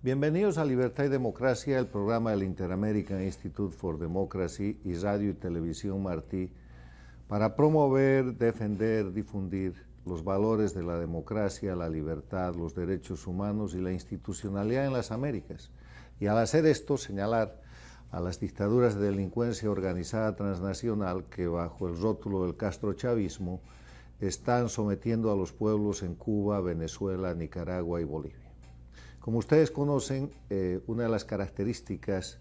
Bienvenidos a Libertad y Democracia, el programa del Inter-American Institute for Democracy y Radio y Televisión Martí, para promover, defender, difundir los valores de la democracia, la libertad, los derechos humanos y la institucionalidad en las Américas. Y al hacer esto, señalar a las dictaduras de delincuencia organizada transnacional que, bajo el rótulo del castrochavismo, están sometiendo a los pueblos en Cuba, Venezuela, Nicaragua y Bolivia. Como ustedes conocen, una de las características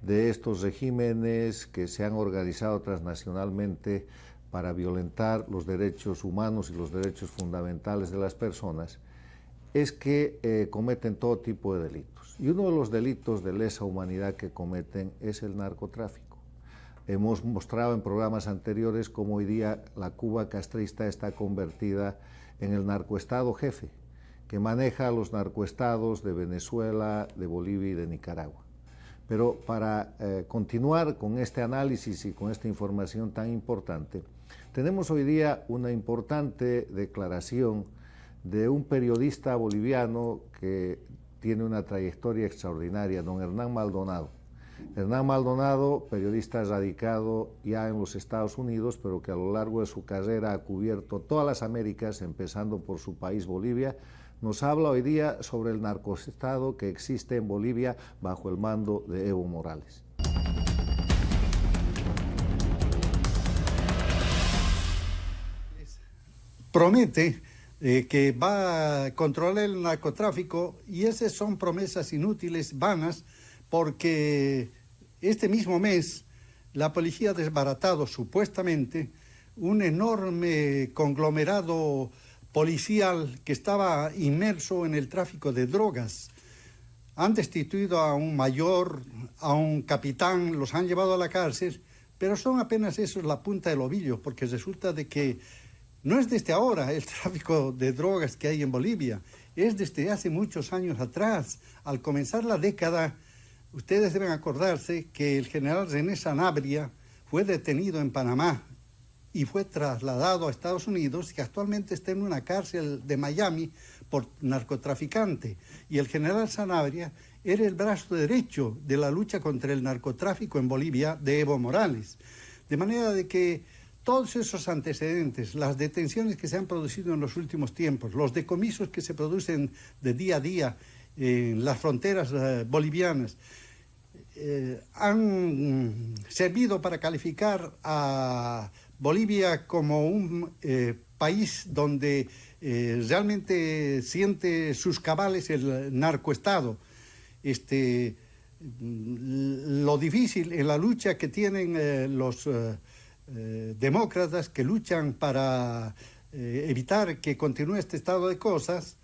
de estos regímenes que se han organizado transnacionalmente para violentar los derechos humanos y los derechos fundamentales de las personas es que cometen todo tipo de delitos. Y uno de los delitos de lesa humanidad que cometen es el narcotráfico. Hemos mostrado en programas anteriores cómo hoy día la Cuba castrista está convertida en el narcoestado jefe, que maneja a los narcoestados de Venezuela, de Bolivia y de Nicaragua. Pero para continuar con este análisis y con esta información tan importante, tenemos hoy día una importante declaración de un periodista boliviano que tiene una trayectoria extraordinaria, don Hernán Maldonado. Hernán Maldonado, periodista radicado ya en los Estados Unidos, pero que a lo largo de su carrera ha cubierto todas las Américas, empezando por su país, Bolivia, nos habla hoy día sobre el narcoestado que existe en Bolivia bajo el mando de Evo Morales. Promete que va a controlar el narcotráfico, y esas son promesas inútiles, vanas, porque este mismo mes la policía ha desbaratado supuestamente un enorme conglomerado policial que estaba inmerso en el tráfico de drogas. Han destituido a un mayor, a un capitán, los han llevado a la cárcel, pero son apenas esos la punta del ovillo, porque resulta de que no es desde ahora el tráfico de drogas que hay en Bolivia, es desde hace muchos años atrás. Al comenzar la década, ustedes deben acordarse que el general René Sanabria fue detenido en Panamá y fue trasladado a Estados Unidos, que actualmente está en una cárcel de Miami por narcotraficante. Y el general Sanabria era el brazo derecho de la lucha contra el narcotráfico en Bolivia de Evo Morales. De manera de que todos esos antecedentes, las detenciones que se han producido en los últimos tiempos, los decomisos que se producen de día a día en las fronteras bolivianas, han servido para calificar a Bolivia como un país donde realmente siente sus cabales el narcoestado. Lo difícil en la lucha que tienen los demócratas que luchan para evitar que continúe este estado de cosas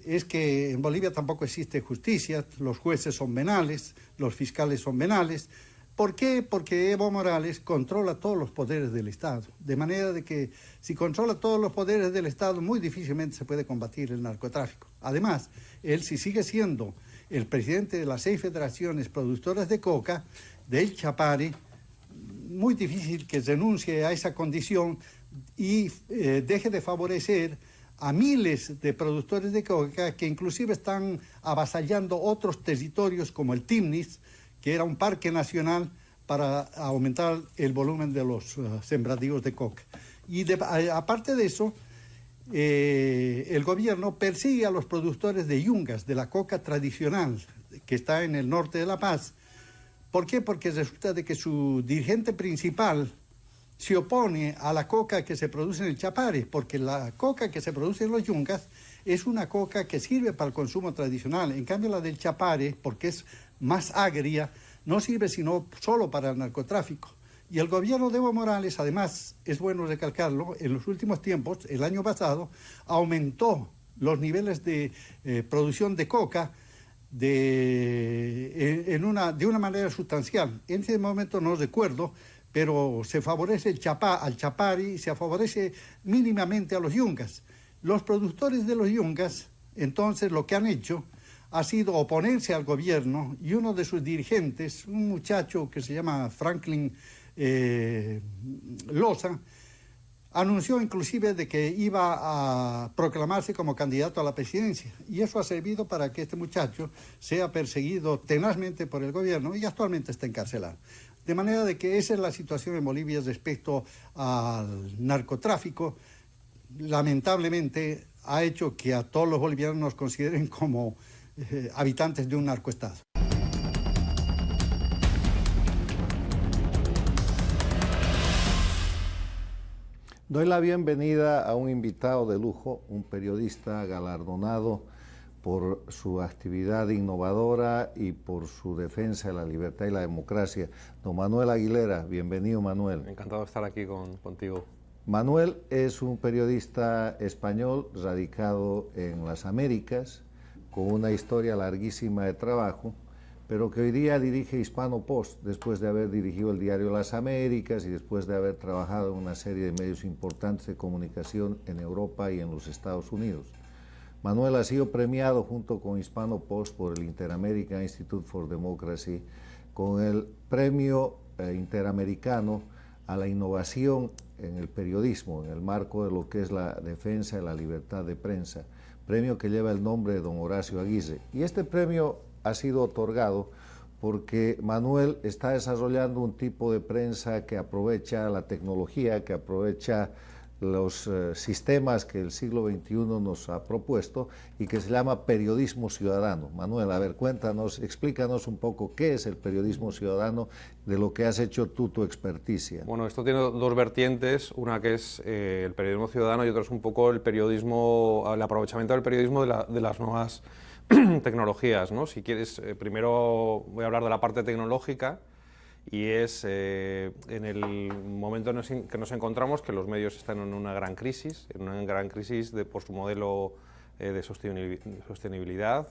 es que en Bolivia tampoco existe justicia, los jueces son venales, los fiscales son venales. ¿Por qué? Porque Evo Morales controla todos los poderes del Estado, de manera de que si controla todos los poderes del Estado, muy difícilmente se puede combatir el narcotráfico. Además, él, si sigue siendo el presidente de las 6 federaciones productoras de coca, del Chapare, muy difícil que renuncie a esa condición y deje de favorecer a miles de productores de coca que inclusive están avasallando otros territorios como el Timnis, que era un parque nacional para aumentar el volumen de los sembradíos de coca. Y aparte de eso, el gobierno persigue a los productores de yungas, de la coca tradicional, que está en el norte de La Paz. ¿Por qué? Porque resulta de que su dirigente principal se opone a la coca que se produce en el Chapare, porque la coca que se produce en los yungas es una coca que sirve para el consumo tradicional. En cambio, la del Chapare, porque es más agria, no sirve sino solo para el narcotráfico. Y el gobierno de Evo Morales, además, es bueno recalcarlo, en los últimos tiempos, el año pasado, aumentó los niveles de producción de coca de una manera sustancial. En ese momento no recuerdo, pero se favorece al Chapare y se favorece mínimamente a los yungas. Los productores de los yungas, entonces, lo que han hecho ha sido oponerse al gobierno, y uno de sus dirigentes, un muchacho que se llama Franklin Loza, Anunció inclusive de que iba a proclamarse como candidato a la presidencia, y eso ha servido para que este muchacho sea perseguido tenazmente por el gobierno y actualmente está encarcelado. De manera de que esa es la situación en Bolivia respecto al narcotráfico. Lamentablemente ha hecho que a todos los bolivianos nos consideren como habitantes de un narcoestado. Doy la bienvenida a un invitado de lujo, un periodista galardonado por su actividad innovadora y por su defensa de la libertad y la democracia. Don Manuel Aguilera, bienvenido, Manuel. Encantado de estar aquí contigo. Manuel es un periodista español radicado en las Américas, con una historia larguísima de trabajo, pero que hoy día dirige Hispano Post, después de haber dirigido el diario Las Américas y después de haber trabajado en una serie de medios importantes de comunicación en Europa y en los Estados Unidos. Manuel ha sido premiado junto con Hispano Post por el Inter-American Institute for Democracy con el Premio Interamericano a la Innovación en el Periodismo, en el marco de lo que es la defensa de la libertad de prensa, premio que lleva el nombre de don Horacio Aguirre. Y este premio ha sido otorgado porque Manuel está desarrollando un tipo de prensa que aprovecha la tecnología, que aprovecha los sistemas que el siglo XXI nos ha propuesto y que se llama periodismo ciudadano. Manuel, a ver, cuéntanos, explícanos un poco qué es el periodismo ciudadano, de lo que has hecho tú, tu experticia. Bueno, esto tiene dos vertientes, una que es el periodismo ciudadano y otra es un poco el periodismo, el aprovechamiento del periodismo de las nuevas tecnologías, ¿no? Si quieres, primero voy a hablar de la parte tecnológica, y es en el momento en que nos encontramos que los medios están en una gran crisis por su modelo de sostenibilidad.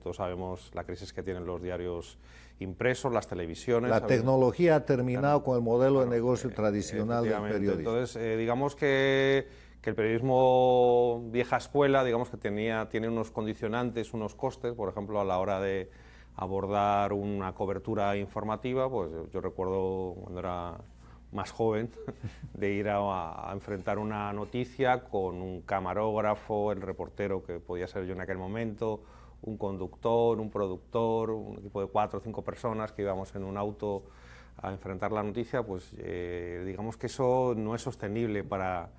Todos sabemos la crisis que tienen los diarios impresos, las televisiones. La tecnología ha terminado con el modelo de negocio tradicional del periodismo. Entonces, digamos que el periodismo vieja escuela, digamos que tiene unos condicionantes, unos costes, por ejemplo, a la hora de abordar una cobertura informativa. Pues yo recuerdo cuando era más joven de ir a enfrentar una noticia con un camarógrafo, el reportero que podía ser yo en aquel momento, un conductor, un productor, un equipo de 4 o 5 personas que íbamos en un auto a enfrentar la noticia. Pues digamos que eso no es sostenible para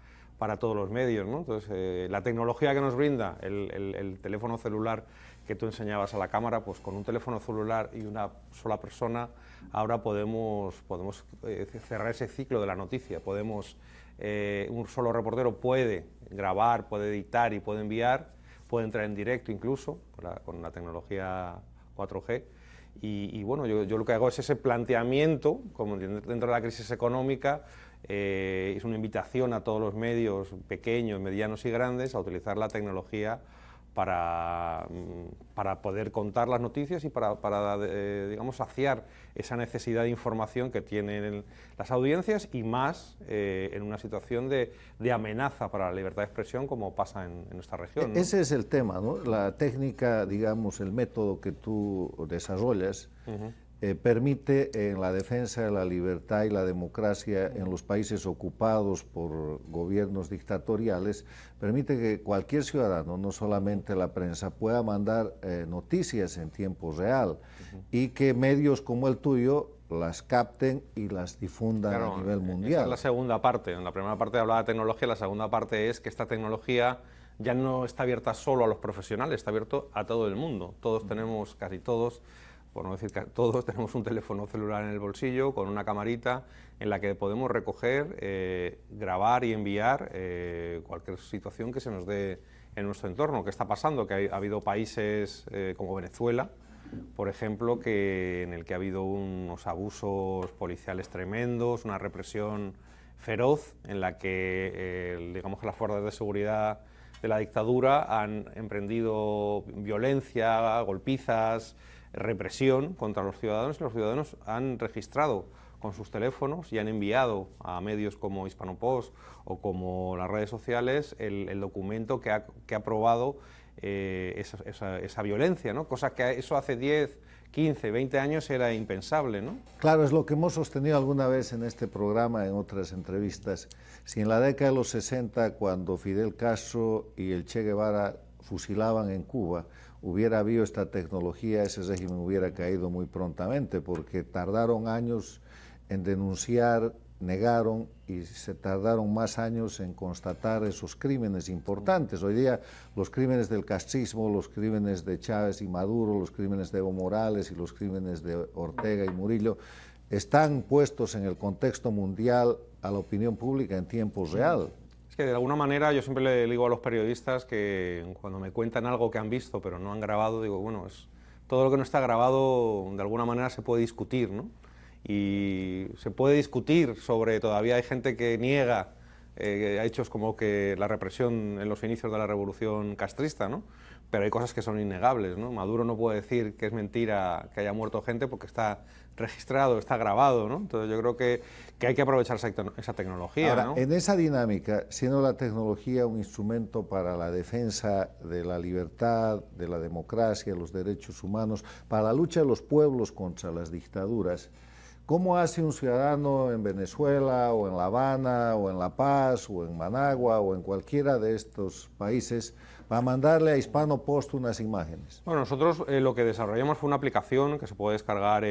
todos los medios, ¿no? Entonces, la tecnología que nos brinda el teléfono celular que tú enseñabas a la cámara, pues con un teléfono celular y una sola persona, ahora podemos cerrar ese ciclo de la noticia. Un solo reportero puede grabar, puede editar y puede enviar, puede entrar en directo incluso con la tecnología 4G. Y bueno, yo lo que hago es ese planteamiento, como dentro de la crisis económica, es una invitación a todos los medios pequeños, medianos y grandes a utilizar la tecnología para poder contar las noticias y para digamos, saciar esa necesidad de información que tienen las audiencias, y más en una situación de amenaza para la libertad de expresión como pasa en nuestra región, ¿no? Ese es el tema, ¿no? La técnica, digamos, el método que tú desarrollas permite en la defensa de la libertad y la democracia en los países ocupados por gobiernos dictatoriales, permite que cualquier ciudadano, no solamente la prensa, pueda mandar noticias en tiempo real y que medios como el tuyo las capten y las difundan a nivel mundial. Esa es la segunda parte. En la primera parte hablaba de tecnología, la segunda parte es que esta tecnología ya no está abierta solo a los profesionales, está abierto a todo el mundo. Todos tenemos, casi todos, por no decir que todos, tenemos un teléfono celular en el bolsillo con una camarita en la que podemos recoger, grabar y enviar cualquier situación que se nos dé en nuestro entorno. ¿Qué está pasando? Que ha habido países como Venezuela, por ejemplo, en el que ha habido unos abusos policiales tremendos, una represión feroz en la que digamos que las fuerzas de seguridad de la dictadura han emprendido violencia, golpizas, represión contra los ciudadanos, y los ciudadanos han registrado con sus teléfonos y han enviado a medios como Hispano Post o como las redes sociales el documento que ha aprobado esa violencia, ¿no? Cosa que eso hace 10, 15, 20 años era impensable, ¿no? Claro, es lo que hemos sostenido alguna vez en este programa, en otras entrevistas. Si en la década de los 60, cuando Fidel Castro y el Che Guevara fusilaban en Cuba, hubiera habido esta tecnología, ese régimen hubiera caído muy prontamente, porque tardaron años en denunciar, negaron y se tardaron más años en constatar esos crímenes importantes. Hoy día los crímenes del castrismo, los crímenes de Chávez y Maduro, los crímenes de Evo Morales y los crímenes de Ortega y Murillo están puestos en el contexto mundial a la opinión pública en tiempo real. Es que de alguna manera yo siempre le digo a los periodistas que cuando me cuentan algo que han visto pero no han grabado, digo, bueno, todo lo que no está grabado de alguna manera se puede discutir, ¿no? Y se puede discutir sobre, todavía hay gente que niega hechos como que la represión en los inicios de la revolución castrista, ¿no? Pero hay cosas que son innegables, ¿no? Maduro no puede decir que es mentira que haya muerto gente porque está registrado, está grabado, ¿no? Entonces yo creo que hay que aprovechar esa tecnología. Ahora, ¿no? en esa dinámica, siendo la tecnología un instrumento para la defensa de la libertad, de la democracia, los derechos humanos, para la lucha de los pueblos contra las dictaduras, ¿cómo hace un ciudadano en Venezuela, o en La Habana, o en La Paz, o en Managua, o en cualquiera de estos países para mandarle a Hispano Post unas imágenes? Bueno, nosotros lo que desarrollamos fue una aplicación que se puede descargar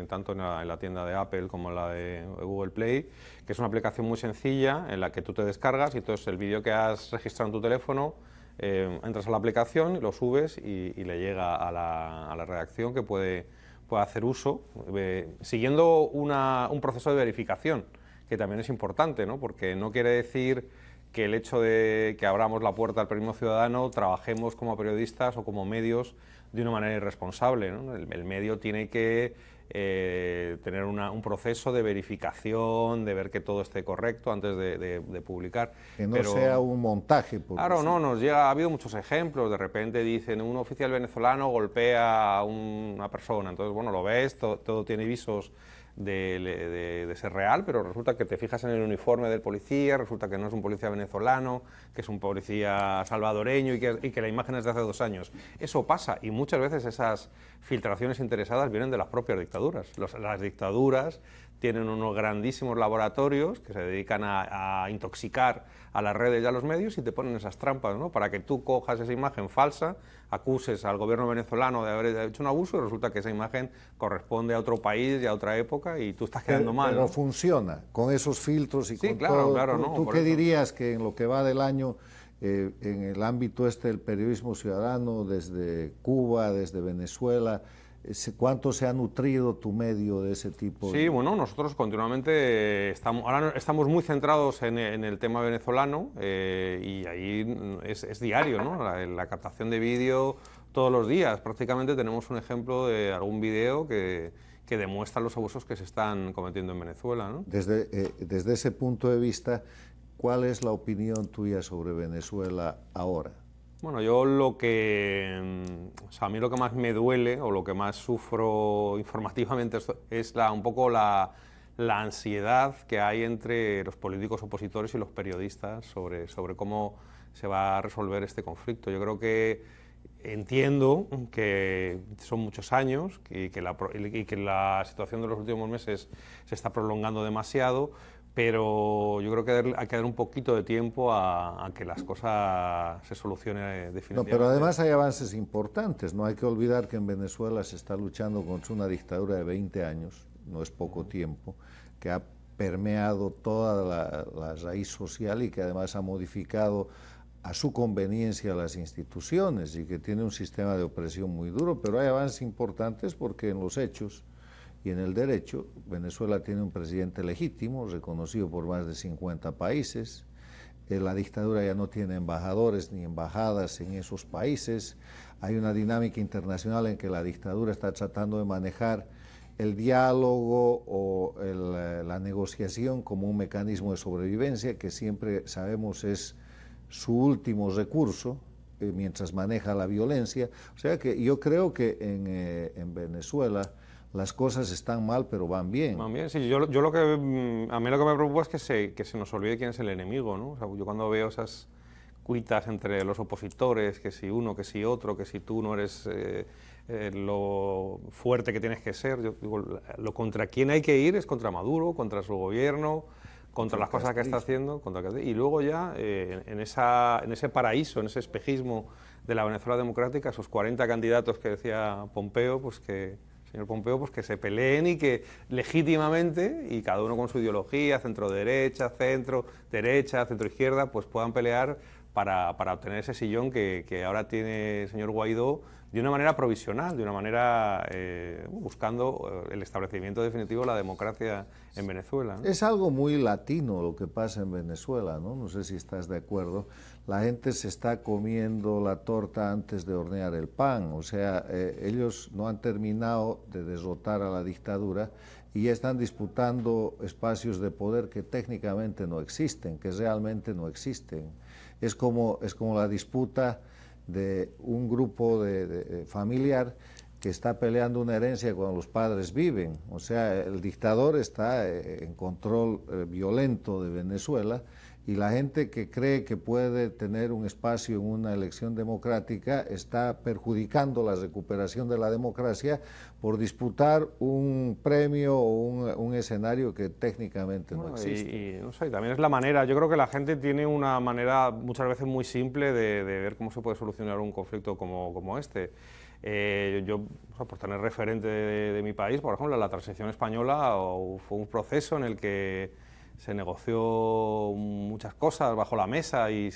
tanto en la tienda de Apple como en la de Google Play, que es una aplicación muy sencilla en la que tú te descargas y entonces el vídeo que has registrado en tu teléfono, entras a la aplicación, lo subes y le llega a la redacción que puede hacer uso, siguiendo un proceso de verificación, que también es importante, ¿no? Porque no quiere decir que el hecho de que abramos la puerta al periodismo ciudadano trabajemos como periodistas o como medios de una manera irresponsable, ¿no? El medio tiene que tener un proceso de verificación, de ver que todo esté correcto antes de publicar. Que no sea un montaje. Claro, no, ha habido muchos ejemplos. De repente dicen, un oficial venezolano golpea a una persona, entonces, bueno, lo ves, todo tiene visos de ser real, pero resulta que te fijas en el uniforme del policía, resulta que no es un policía venezolano, que es un policía salvadoreño y que la imagen es de hace 2 años. Eso pasa y muchas veces esas filtraciones interesadas vienen de las propias dictaduras. Las dictaduras tienen unos grandísimos laboratorios que se dedican a intoxicar a las redes y a los medios y te ponen esas trampas, ¿no? Para que tú cojas esa imagen falsa, acuses al gobierno venezolano de haber hecho un abuso y resulta que esa imagen corresponde a otro país y a otra época y tú estás quedando mal. Pero ¿no? funciona con esos filtros y sí, con claro, todo. Claro, ¿Tú qué dirías que en lo que va del año, en el ámbito del periodismo ciudadano, desde Cuba, desde Venezuela, cuánto se ha nutrido tu medio de ese tipo? Sí, bueno, nosotros continuamente ahora estamos muy centrados en el tema venezolano y ahí es diario, ¿no? La captación de vídeo todos los días. Prácticamente tenemos un ejemplo de algún vídeo que demuestra los abusos que se están cometiendo en Venezuela, ¿no? Desde ese punto de vista, ¿cuál es la opinión tuya sobre Venezuela ahora? Bueno, yo a mí lo que más me duele o lo que más sufro informativamente es un poco la ansiedad que hay entre los políticos opositores y los periodistas sobre cómo se va a resolver este conflicto. Yo creo que entiendo que son muchos años y que la situación de los últimos meses se está prolongando demasiado, pero yo creo que hay que dar un poquito de tiempo a que las cosas se solucionen definitivamente. No, pero además hay avances importantes. No hay que olvidar que en Venezuela se está luchando contra una dictadura de 20 años, no es poco tiempo, que ha permeado toda la raíz social y que además ha modificado a su conveniencia las instituciones y que tiene un sistema de opresión muy duro, pero hay avances importantes porque en los hechos y en el derecho, Venezuela tiene un presidente legítimo, reconocido por más de 50 países, la dictadura ya no tiene embajadores ni embajadas en esos países, hay una dinámica internacional en que la dictadura está tratando de manejar el diálogo o la negociación como un mecanismo de sobrevivencia que siempre sabemos es su último recurso mientras maneja la violencia. O sea que yo creo que en Venezuela las cosas están mal, pero van bien. Van bien, sí. A mí lo que me preocupa es que se nos olvide quién es el enemigo, ¿no? O sea, yo cuando veo esas cuitas entre los opositores, que si uno, que si otro, que si tú no eres lo fuerte que tienes que ser. Yo digo, lo contra quién hay que ir es contra Maduro, contra su gobierno, contra las cosas que está haciendo, y luego ya en ese paraíso, en ese espejismo de la Venezuela democrática, esos 40 candidatos que decía Pompeo, señor Pompeo, pues que se peleen y que legítimamente, y cada uno con su ideología, centro-derecha, centro-izquierda, pues puedan pelear para obtener ese sillón que ahora tiene el señor Guaidó, de una manera provisional, de una manera buscando el establecimiento definitivo de la democracia en Venezuela, ¿no? Es algo muy latino lo que pasa en Venezuela, ¿no? No sé si estás de acuerdo. La gente se está comiendo la torta antes de hornear el pan, o sea, ellos no han terminado de derrotar a la dictadura y ya están disputando espacios de poder que técnicamente no existen, que realmente no existen. Es como la disputa de un grupo familiar que está peleando una herencia cuando los padres viven. O sea, el dictador está en control violento de Venezuela y la gente que cree que puede tener un espacio en una elección democrática está perjudicando la recuperación de la democracia por disputar un premio o un escenario que técnicamente no existe. Y no sé, también es la manera, yo creo que la gente tiene una manera muchas veces muy simple de ver cómo se puede solucionar un conflicto como este. Yo, por tener referente de mi país, por ejemplo, la transición española fue un proceso en el que se negoció muchas cosas bajo la mesa y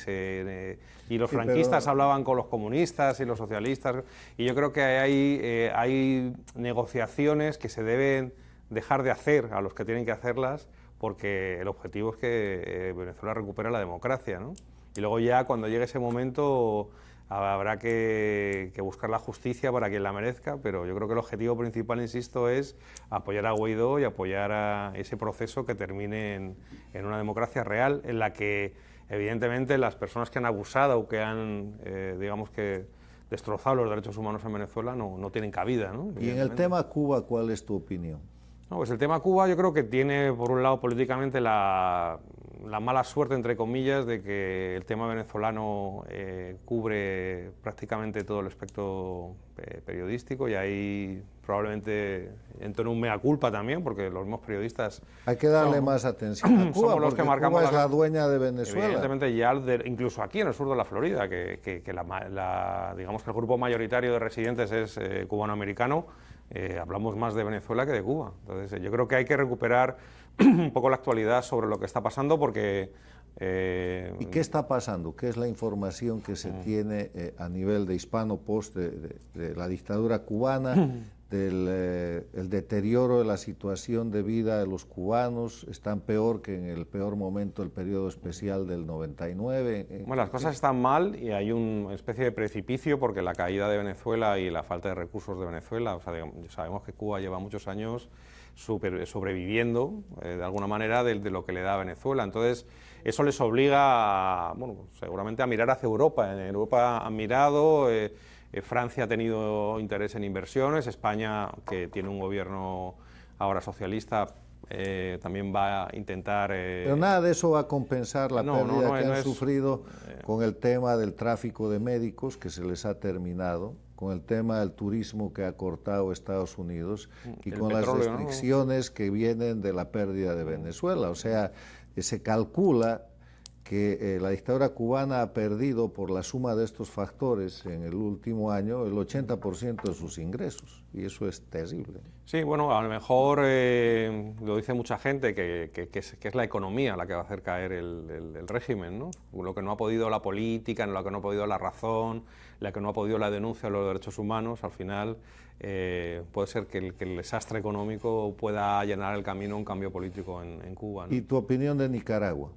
los franquistas hablaban con los comunistas y los socialistas, y yo creo que hay negociaciones que se deben dejar de hacer a los que tienen que hacerlas, porque el objetivo es que Venezuela recupere la democracia, ¿no? Y luego ya cuando llegue ese momento habrá que buscar la justicia para quien la merezca, pero yo creo que el objetivo principal, insisto, es apoyar a Guaidó y apoyar a ese proceso que termine en una democracia real, en la que evidentemente las personas que han abusado o que han, digamos que, destrozado los derechos humanos en Venezuela no tienen cabida, ¿no? Y en el tema Cuba, ¿cuál es tu opinión? No, pues el tema Cuba yo creo que tiene, por un lado, políticamente la mala suerte, entre comillas, de que el tema venezolano cubre prácticamente todo el espectro periodístico, y ahí probablemente entro en un mea culpa también, porque los mismos periodistas... Hay que darle más atención a Cuba, los que marcamos Cuba es la dueña de Venezuela. Evidentemente, ya incluso aquí en el sur de la Florida, que digamos que el grupo mayoritario de residentes es cubanoamericano, hablamos más de Venezuela que de Cuba. Entonces, yo creo que hay que recuperar un poco la actualidad sobre lo que está pasando, porque... ¿Y qué está pasando? ¿Qué es la información que se tiene a nivel de hispano post de la dictadura cubana, el deterioro de la situación de vida de los cubanos? ¿Están peor que en el peor momento del periodo especial del 99? Bueno, las cosas están mal y hay una especie de precipicio, porque la caída de Venezuela y la falta de recursos de Venezuela, o sea, sabemos que Cuba lleva muchos años sobreviviendo de alguna manera de lo que le da a Venezuela. Entonces, eso les obliga, seguramente a mirar hacia Europa. En Europa han mirado, Francia ha tenido interés en inversiones, España, que tiene un gobierno ahora socialista, también va a intentar... Pero nada de eso va a compensar la pérdida que han sufrido con el tema del tráfico de médicos, que se les ha terminado, con el tema del turismo que ha cortado Estados Unidos y con las restricciones que vienen de la pérdida de Venezuela. O sea, se calcula que la dictadura cubana ha perdido por la suma de estos factores en el último año el 80% de sus ingresos, y eso es terrible. Sí, bueno, a lo mejor lo dice mucha gente que es la economía la que va a hacer caer el régimen, ¿no? Lo que no ha podido la política, lo que no ha podido la razón, la que no ha podido la denuncia de los derechos humanos, al final puede ser que el desastre económico pueda llenar el camino a un cambio político en Cuba, ¿no? ¿Y tu opinión de Nicaragua?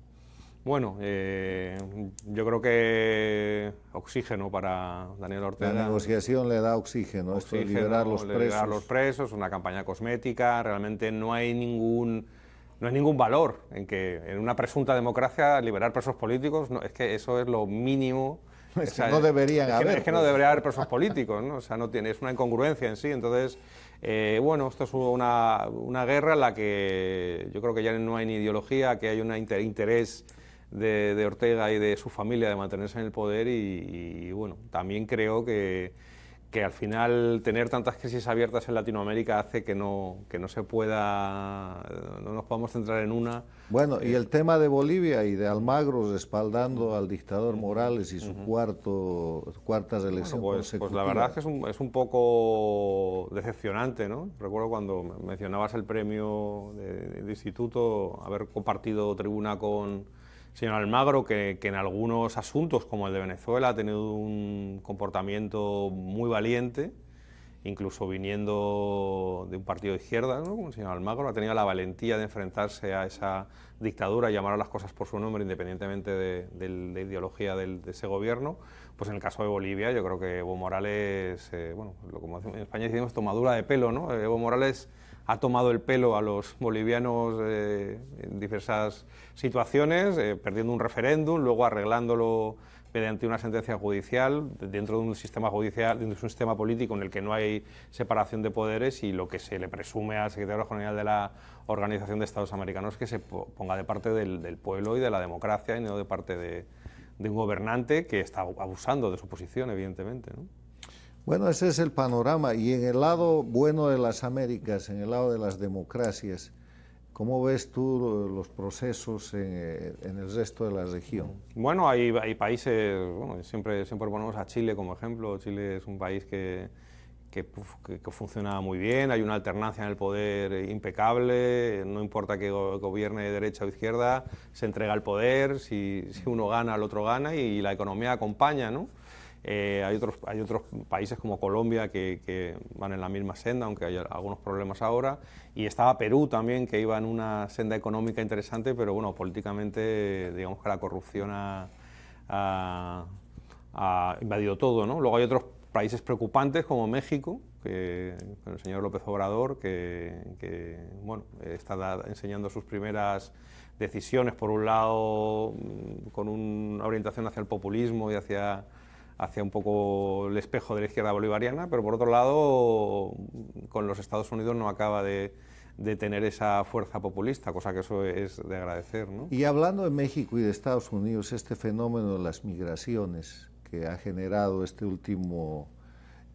Bueno, yo creo que oxígeno para Daniel Ortega. La negociación le da oxígeno, esto de liberar los presos. Liberar los presos, una campaña cosmética, realmente no hay ningún valor en una presunta democracia liberar presos políticos, no, es que eso es lo mínimo. Es que no deberían haber. Es que no debería haber presos políticos, ¿no? O sea, es una incongruencia en sí. Entonces, esto es una guerra en la que yo creo que ya no hay ni ideología, que hay un interés de Ortega y de su familia de mantenerse en el poder y bueno, también creo que al final tener tantas crisis abiertas en Latinoamérica hace que no se pueda, no nos podamos centrar en una. Bueno, y el tema de Bolivia y de Almagro respaldando al dictador Morales y su cuarta reelección consecutiva. Pues la verdad es que es un poco decepcionante, ¿no? Recuerdo cuando mencionabas el premio de instituto, haber compartido tribuna con señor Almagro, que en algunos asuntos, como el de Venezuela, ha tenido un comportamiento muy valiente, incluso viniendo de un partido de izquierda, ¿no? Como el señor Almagro, ha tenido la valentía de enfrentarse a esa dictadura y llamar a las cosas por su nombre, independientemente de la ideología de ese gobierno. Pues en el caso de Bolivia, yo creo que Evo Morales, bueno, como en España decimos, tomadura de pelo, ¿no? Evo Morales ha tomado el pelo a los bolivianos en diversas situaciones, perdiendo un referéndum, luego arreglándolo mediante una sentencia judicial, dentro de un sistema judicial, dentro de un sistema político en el que no hay separación de poderes, y lo que se le presume al secretario general de la Organización de Estados Americanos es que se ponga de parte del pueblo y de la democracia, y no de parte de un gobernante que está abusando de su posición, evidentemente, ¿no? Bueno, ese es el panorama. Y en el lado bueno de las Américas, en el lado de las democracias, ¿cómo ves tú los procesos en el resto de la región? Bueno, hay países, bueno, siempre ponemos a Chile como ejemplo. Chile es un país que funciona muy bien, hay una alternancia en el poder impecable, no importa que gobierne de derecha o izquierda, se entrega el poder, si uno gana, el otro gana, y la economía acompaña, ¿no? Hay otros países como Colombia que van en la misma senda, aunque hay algunos problemas ahora, y estaba Perú también, que iba en una senda económica interesante, pero bueno, políticamente digamos que la corrupción ha invadido todo, ¿no? Luego hay otros países preocupantes como México, con el señor López Obrador, que bueno, está enseñando sus primeras decisiones, por un lado con una orientación hacia el populismo y hacia un poco el espejo de la izquierda bolivariana, pero por otro lado con los Estados Unidos no acaba de tener esa fuerza populista, cosa que eso es de agradecer, ¿no? Y hablando de México y de Estados Unidos, este fenómeno de las migraciones que ha generado este último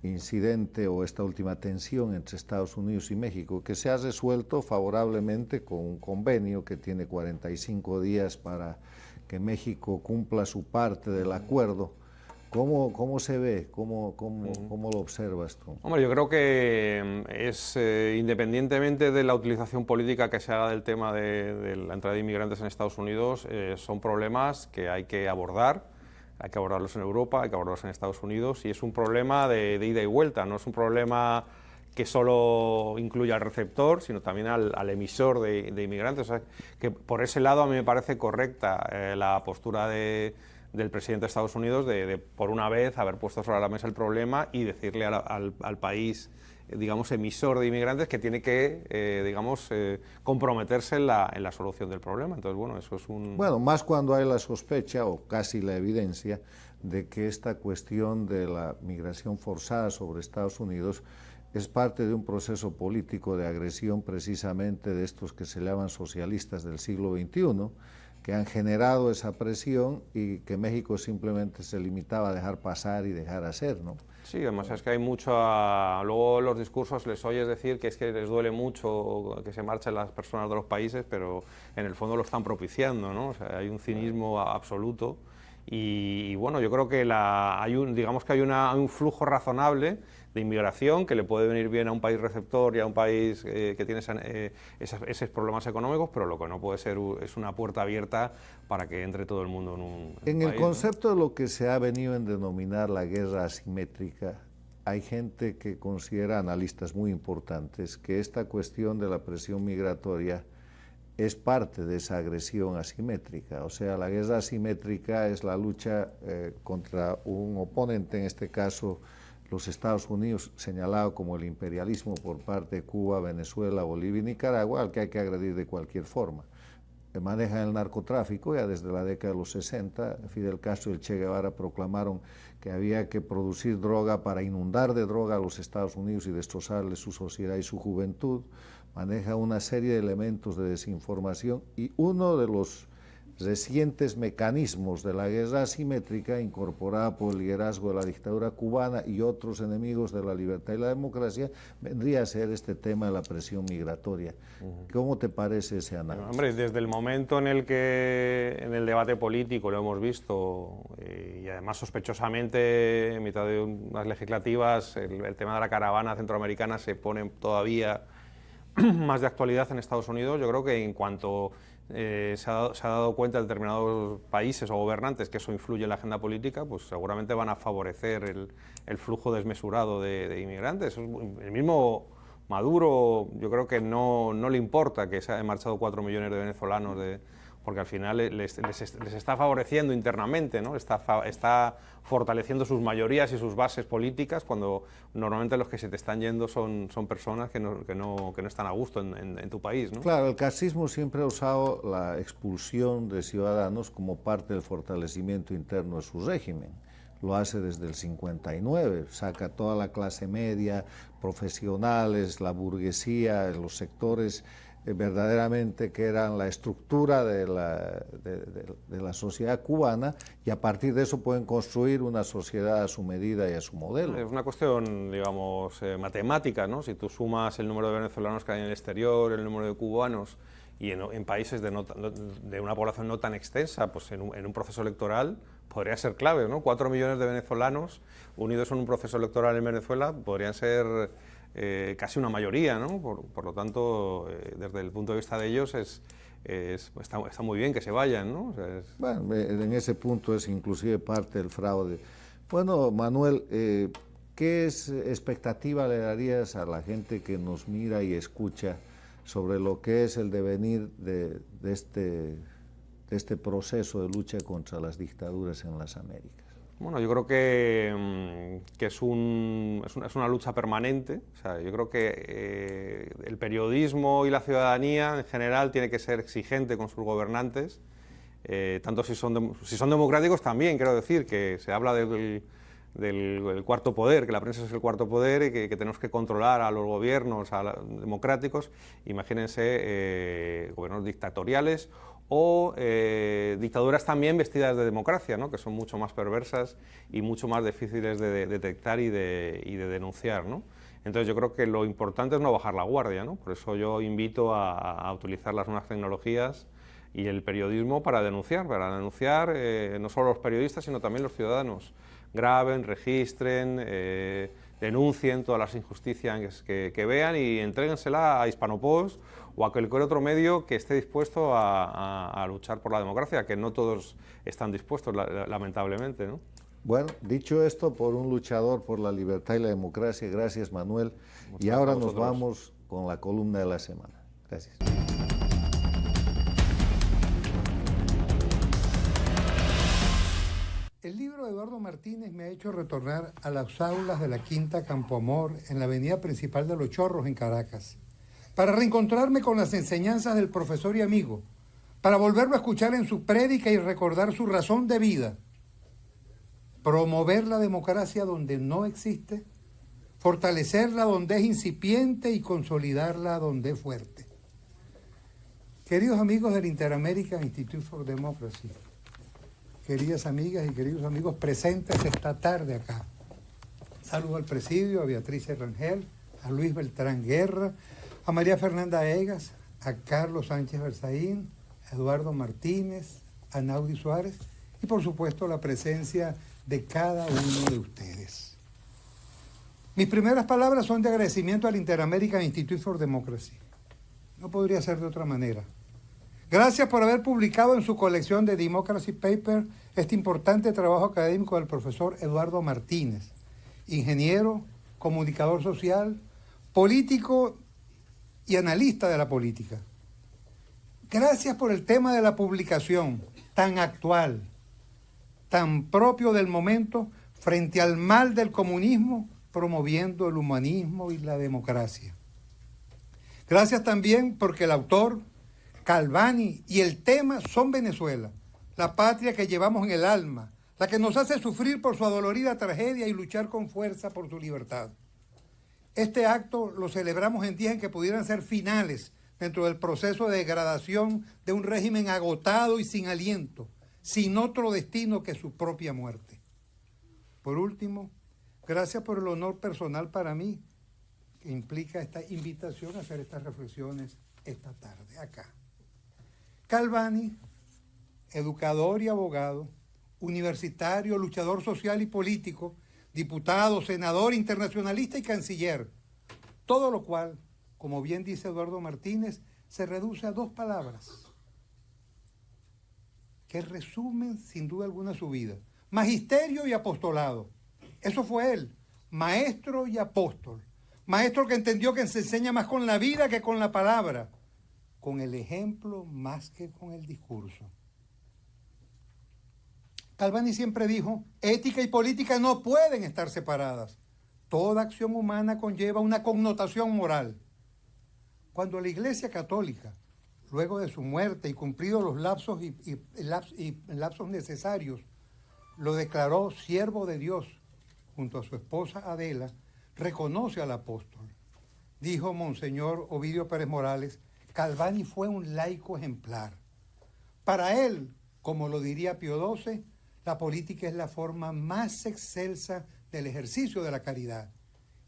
incidente o esta última tensión entre Estados Unidos y México, que se ha resuelto favorablemente con un convenio que tiene 45 días para que México cumpla su parte del acuerdo. ¿Cómo se ve? ¿Cómo lo observas tú? Hombre, yo creo que es, independientemente de la utilización política que se haga del tema de la entrada de inmigrantes en Estados Unidos, son problemas que hay que abordar. Hay que abordarlos en Europa, hay que abordarlos en Estados Unidos, y es un problema de ida y vuelta, no es un problema que solo incluya al receptor, sino también al emisor de inmigrantes. O sea, que por ese lado a mí me parece correcta la postura del presidente de Estados Unidos de por una vez haber puesto sobre la mesa el problema y decirle al país, digamos, emisor de inmigrantes, que tiene que, digamos, comprometerse en la solución del problema. Entonces, bueno, eso es un... Bueno, más cuando hay la sospecha o casi la evidencia de que esta cuestión de la migración forzada sobre Estados Unidos es parte de un proceso político de agresión precisamente de estos que se llaman socialistas del siglo XXI, que han generado esa presión y que México simplemente se limitaba a dejar pasar y dejar hacer, ¿no? Sí, además es que hay mucho... Luego los discursos les oyes decir que es que les duele mucho que se marchen las personas de los países, pero en el fondo lo están propiciando, ¿no? O sea, hay un cinismo absoluto y bueno, yo creo que digamos que hay un flujo razonable de inmigración que le puede venir bien a un país receptor y a un país que tiene esos problemas económicos, pero lo que no puede ser es una puerta abierta para que entre todo el mundo en un En el país, concepto, ¿no?, de lo que se ha venido en denominar la guerra asimétrica, hay gente que considera, analistas muy importantes, que esta cuestión de la presión migratoria es parte de esa agresión asimétrica. O sea, la guerra asimétrica es la lucha contra un oponente, en este caso los Estados Unidos, señalado como el imperialismo por parte de Cuba, Venezuela, Bolivia y Nicaragua, al que hay que agredir de cualquier forma. Manejan el narcotráfico, ya desde la década de los 60, Fidel Castro y el Che Guevara proclamaron que había que producir droga para inundar de droga a los Estados Unidos y destrozarle su sociedad y su juventud. Maneja una serie de elementos de desinformación y uno de los recientes mecanismos de la guerra asimétrica incorporada por el liderazgo de la dictadura cubana y otros enemigos de la libertad y la democracia, vendría a ser este tema de la presión migratoria. ¿Cómo te parece ese análisis? Hombre, desde el momento en el que en el debate político lo hemos visto, y además sospechosamente en mitad de unas legislativas, el tema de la caravana centroamericana se pone todavía más de actualidad en Estados Unidos. Yo creo que en cuanto se ha dado cuenta determinados países o gobernantes que eso influye en la agenda política, pues seguramente van a favorecer el flujo desmesurado de inmigrantes. El mismo Maduro, yo creo que no le importa que se hayan marchado 4 millones de venezolanos, porque al final les está favoreciendo internamente, ¿no? Está fortaleciendo sus mayorías y sus bases políticas, cuando normalmente los que se te están yendo son personas que no están a gusto en tu país, ¿no? Claro, el casismo siempre ha usado la expulsión de ciudadanos como parte del fortalecimiento interno de su régimen. Lo hace desde el 59, saca toda la clase media, profesionales, la burguesía, los sectores verdaderamente que eran la estructura de la sociedad cubana, y a partir de eso pueden construir una sociedad a su medida y a su modelo. Es una cuestión, digamos, matemática, ¿no? Si tú sumas el número de venezolanos que hay en el exterior, el número de cubanos, y en países de una población no tan extensa, pues en un proceso electoral podría ser clave, ¿no? 4 millones de venezolanos unidos en un proceso electoral en Venezuela podrían ser casi una mayoría, ¿no? Por lo tanto, desde el punto de vista de ellos está muy bien que se vayan, ¿no? O sea, Bueno, en ese punto es inclusive parte del fraude. Bueno, Manuel, ¿qué expectativa le darías a la gente que nos mira y escucha sobre lo que es el devenir de este proceso de lucha contra las dictaduras en las Américas? Bueno, yo creo que es una lucha permanente. O sea, yo creo que el periodismo y la ciudadanía en general tiene que ser exigente con sus gobernantes, tanto si son democráticos también. Quiero decir que se habla del cuarto poder, que la prensa es el cuarto poder y que tenemos que controlar a los gobiernos democráticos. Imagínense gobiernos dictatoriales o dictaduras también vestidas de democracia, ¿no? Que son mucho más perversas y mucho más difíciles de detectar y de denunciar, ¿no? Entonces yo creo que lo importante es no bajar la guardia, ¿no? Por eso yo invito a utilizar las nuevas tecnologías y el periodismo para denunciar no solo los periodistas, sino también los ciudadanos. Graben, registren, denuncien todas las injusticias que vean y entréguensela a Hispanopos o a cualquier otro medio que esté dispuesto a luchar por la democracia, que no todos están dispuestos, lamentablemente, ¿no? Bueno, dicho esto, por un luchador por la libertad y la democracia, gracias, Manuel. Y ahora nos vamos con la columna de la semana. Gracias. El libro de Eduardo Martínez me ha hecho retornar a las aulas de la Quinta Campo Amor en la avenida principal de Los Chorros, en Caracas, para reencontrarme con las enseñanzas del profesor y amigo, para volverlo a escuchar en su prédica y recordar su razón de vida: promover la democracia donde no existe, fortalecerla donde es incipiente y consolidarla donde es fuerte. Queridos amigos del Inter-American Institute for Democracy, queridas amigas y queridos amigos presentes esta tarde acá, saludo al presidio, a Beatriz Rangel, a Luis Beltrán Guerra, a María Fernanda Egas, a Carlos Sánchez Berzaín, a Eduardo Martínez, a Naudi Suárez y por supuesto la presencia de cada uno de ustedes. Mis primeras palabras son de agradecimiento al Inter-American Institute for Democracy. No podría ser de otra manera. Gracias por haber publicado en su colección de Democracy Papers este importante trabajo académico del profesor Eduardo Martínez, ingeniero, comunicador social, político y analista de la política. Gracias por el tema de la publicación, tan actual, tan propio del momento, frente al mal del comunismo, promoviendo el humanismo y la democracia. Gracias también porque el autor, Calvani, y el tema son Venezuela, la patria que llevamos en el alma, la que nos hace sufrir por su adolorida tragedia y luchar con fuerza por su libertad. Este acto lo celebramos en días en que pudieran ser finales dentro del proceso de degradación de un régimen agotado y sin aliento, sin otro destino que su propia muerte. Por último, gracias por el honor personal para mí que implica esta invitación a hacer estas reflexiones esta tarde acá. Galvani, educador y abogado, universitario, luchador social y político, diputado, senador, internacionalista y canciller, todo lo cual, como bien dice Eduardo Martínez, se reduce a dos palabras que resumen sin duda alguna su vida: magisterio y apostolado. Eso fue él, maestro y apóstol. Maestro que entendió que se enseña más con la vida que con la palabra, con el ejemplo más que con el discurso. Galvani siempre dijo, ética y política no pueden estar separadas. Toda acción humana conlleva una connotación moral. Cuando la Iglesia Católica, luego de su muerte y cumplidos los lapsos necesarios, lo declaró siervo de Dios junto a su esposa Adela, reconoce al apóstol. Dijo Monseñor Ovidio Pérez Morales, Galvani fue un laico ejemplar. Para él, como lo diría Pío XII, la política es la forma más excelsa del ejercicio de la caridad.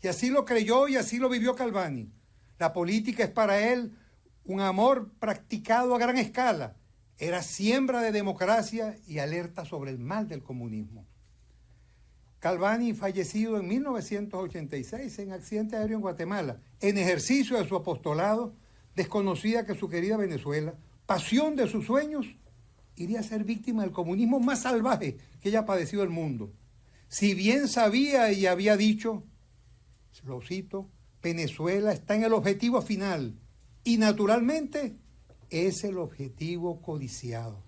Y así lo creyó y así lo vivió Galvani. La política es para él un amor practicado a gran escala. Era siembra de democracia y alerta sobre el mal del comunismo. Galvani, fallecido en 1986 en accidente aéreo en Guatemala, en ejercicio de su apostolado, desconocía que su querida Venezuela, pasión de sus sueños, iría a ser víctima del comunismo más salvaje que haya padecido el mundo. Si bien sabía y había dicho, lo cito, Venezuela está en el objetivo final y naturalmente es el objetivo codiciado.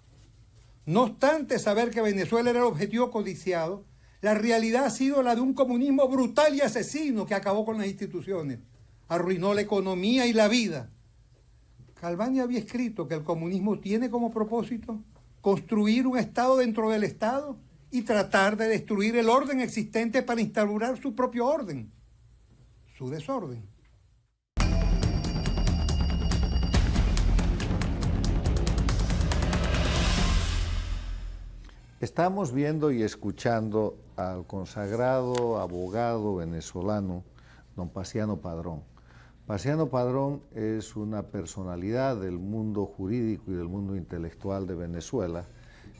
No obstante saber que Venezuela era el objetivo codiciado, la realidad ha sido la de un comunismo brutal y asesino que acabó con las instituciones, arruinó la economía y la vida. Galvani había escrito que el comunismo tiene como propósito construir un Estado dentro del Estado y tratar de destruir el orden existente para instaurar su propio orden, su desorden. Estamos viendo y escuchando al consagrado abogado venezolano, don Paciano Padrón. Paciano Padrón es una personalidad del mundo jurídico y del mundo intelectual de Venezuela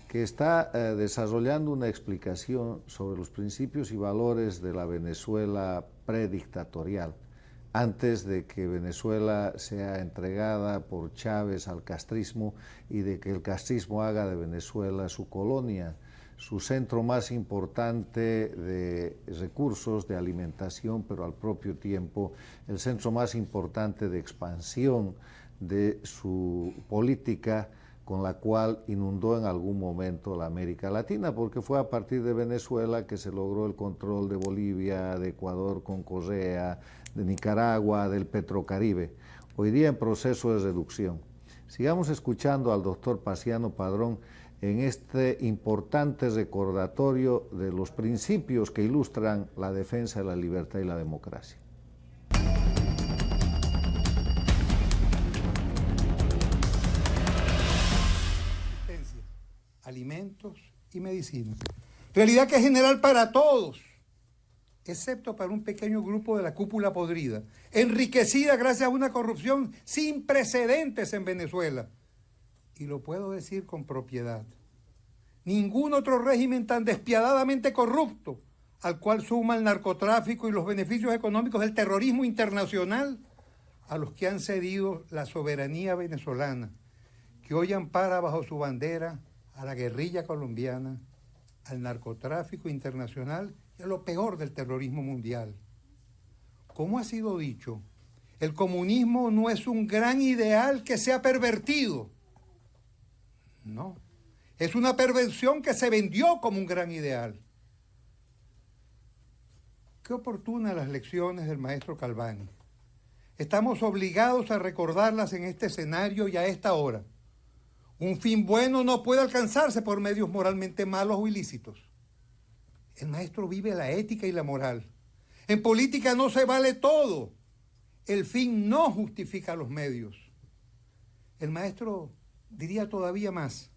que está desarrollando una explicación sobre los principios y valores de la Venezuela predictatorial, antes de que Venezuela sea entregada por Chávez al castrismo y de que el castrismo haga de Venezuela su colonia, su centro más importante de recursos, de alimentación, pero al propio tiempo el centro más importante de expansión de su política, con la cual inundó en algún momento la América Latina, porque fue a partir de Venezuela que se logró el control de Bolivia, de Ecuador con Correa, de Nicaragua, del Petrocaribe, hoy día en proceso de reducción. Sigamos escuchando al doctor Paciano Padrón en este importante recordatorio de los principios que ilustran la defensa de la libertad y la democracia. Alimentos y medicinas. Realidad que es general para todos, excepto para un pequeño grupo de la cúpula podrida, enriquecida gracias a una corrupción sin precedentes en Venezuela. Y lo puedo decir con propiedad. Ningún otro régimen tan despiadadamente corrupto, al cual suma el narcotráfico y los beneficios económicos del terrorismo internacional, a los que han cedido la soberanía venezolana, que hoy ampara bajo su bandera a la guerrilla colombiana, al narcotráfico internacional y a lo peor del terrorismo mundial. Como ha sido dicho, el comunismo no es un gran ideal que sea pervertido. No, es una perversión que se vendió como un gran ideal. Qué oportunas las lecciones del maestro Galvani. Estamos obligados a recordarlas en este escenario y a esta hora. Un fin bueno no puede alcanzarse por medios moralmente malos o ilícitos. El maestro vive la ética y la moral. En política no se vale todo. El fin no justifica los medios. El maestro diría todavía más.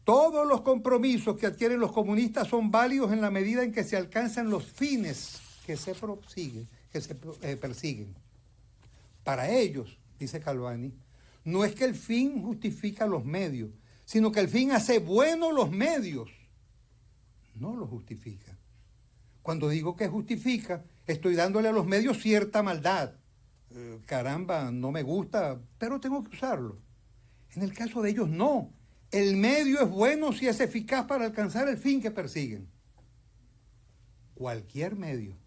Todos los compromisos que adquieren los comunistas son válidos en la medida en que se alcanzan los fines que se persiguen. Para ellos, dice Calvani, no es que el fin justifica los medios, sino que el fin hace buenos los medios. No los justifica. Cuando digo que justifica, estoy dándole a los medios cierta maldad. Caramba, no me gusta, pero tengo que usarlo. En el caso de ellos, no. El medio es bueno si es eficaz para alcanzar el fin que persiguen. Cualquier medio.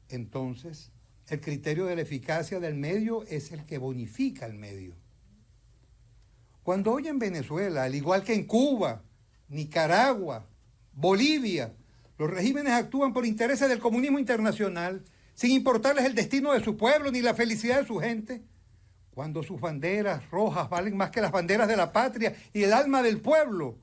Entonces, el criterio de la eficacia del medio es el que bonifica el medio. Cuando hoy en Venezuela, al igual que en Cuba, Nicaragua, Bolivia, los regímenes actúan por intereses del comunismo internacional, sin importarles el destino de su pueblo ni la felicidad de su gente, cuando sus banderas rojas valen más que las banderas de la patria y el alma del pueblo,